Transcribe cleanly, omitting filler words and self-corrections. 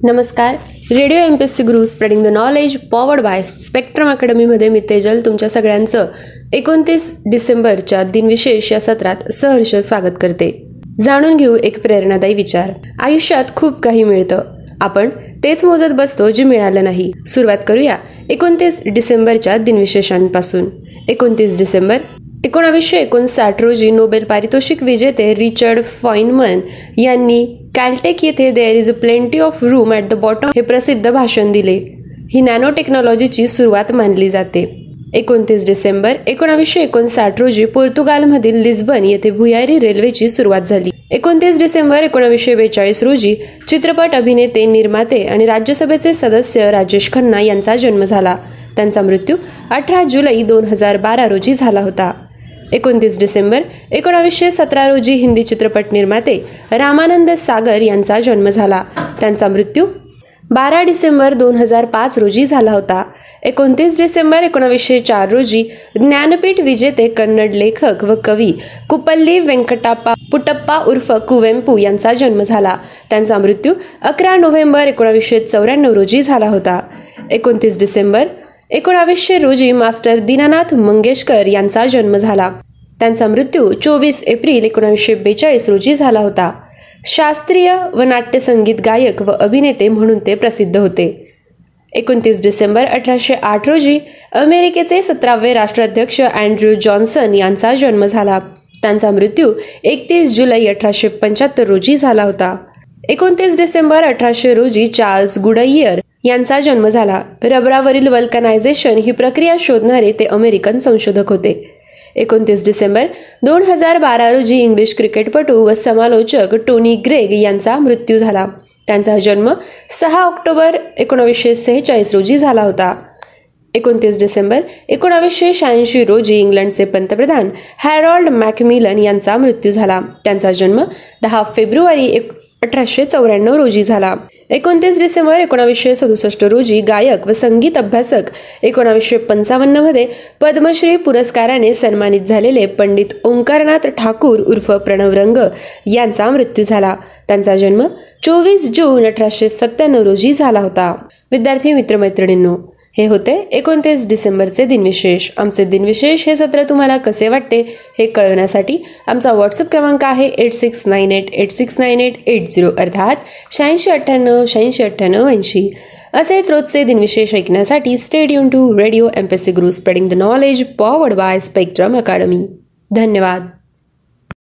नमस्कार. Radio MPSC Guru spreading the knowledge powered by Spectrum अकॅडमीमध्ये मी तेजल तुमच्या सगळ्यांचं 29 डिसेंबरच्या दिनविशेष या सत्रात सहर्ष स्वागत करते. जाणून घेऊ एक प्रेरणादायी विचार. आयुष्यात खूप काही मिळतं, आपण तेच मोजत बसतो जे मिळालं नाही. सुरुवात करूया 29 डिसेंबरच्या दिनविशेषांपासून. 29 डिसेंबर 1959 रोजी नोबेल पारितोषिक विजेते रिचर्ड फाइनमन यांनी कॅलटेक येथे there is a plenty of room at the bottom हे प्रसिद्ध भाषण दिले. ही नॅनो टेक्नॉलॉजीची सुरुवात मानली जाते. 29 डिसेंबर 1959 रोजी पोर्तुगालमधील लिस्बन येथे भुयारी रेल्वेची सुरुवात झाली. 29 डिसेंबर 1942 रोजी चित्रपट अभिनेते, निर्माते आणि राज्यसभेचे सदस्य राजेश खन्ना यांचा जन्म झाला. त्यांचा मृत्यू 18 जुलै 2012 रोजी झाला होता. 29 डिसेंबर 1917 रोजी हिंदी चित्रपट निर्माते रामानंद सागर यांचा जन्म झाला. त्यांचा मृत्यू 12 डिसेंबर 2005 रोजी झाला होता. 29 डिसेंबर 1904 रोजी ज्ञानपीठ विजेते कन्नड लेखक व कवी कुप्पल्ली वेंकटप्पा पुट्टप्पा उर्फ कुवेंपू यांचा जन्म झाला. त्यांचा मृत्यू 11 नोव्हेंबर 1994 रोजी झाला होता. 29 डिसेंबर 1900 रोजी मास्टर दीनानाथ मंगेशकर यांचा जन्म झाला. त्यांचा मृत्यू 24 एप्रिल 1942 रोजी झाला होता. शास्त्रीय व नाट्यसंगीत गायक व अभिनेते म्हणून ते प्रसिद्ध होते. 29 डिसेंबर 1808 रोजी अमेरिकेचे 17वे राष्ट्राध्यक्ष अँड्र्यू जॉन्सन यांचा जन्म झाला. त्यांचा मृत्यू 31 जुलै 1875 रोजी झाला होता. 29 डिसेंबर 1800 रोजी चार्ल्स गुडइयर यांचा जन्म झाला. रबरावरील वल्कनायझेशन ही प्रक्रिया शोधणारे ते अमेरिकन संशोधक होते. 29 डिसेंबर 2012 रोजी इंग्लिश क्रिकेटपटू व समालोचक टोनी ग्रेग यांचा मृत्यू झाला. त्यांचा जन्म 6 ऑक्टोबर 1946 रोजी झाला होता. 29 डिसेंबर 1986 रोजी इंग्लंडचे पंतप्रधान हॅरॉल्ड मॅकमिलन यांचा मृत्यू झाला. त्यांचा जन्म 10 फेब्रुवारी 1894 रोजी झाला. 29 डिसेंबर 1967 रोजी गायक व संगीत अभ्यासक, 1955 मध्ये पद्मश्री पुरस्काराने सन्मानित झालेले पंडित ओंकारनाथ ठाकूर उर्फ प्रणव रंग यांचा मृत्यू झाला. त्यांचा जन्म 24 जून 1897 रोजी झाला होता. विद्यार्थी मित्रमैत्रिणींनो, हे होते 29 डिसेंबरचे दिनविशेष. आमचे दिनविशेष हे सत्र तुम्हाला कसे वाटते हे कळवण्यासाठी आमचा व्हॉट्सअप क्रमांक आहे 8698869880 अर्थात 8698869880. असेच रोजचे दिनविशेष ऐकण्यासाठी stay tune to radio MPSC Guru spreading the knowledge powered by Spectrum Academy. धन्यवाद.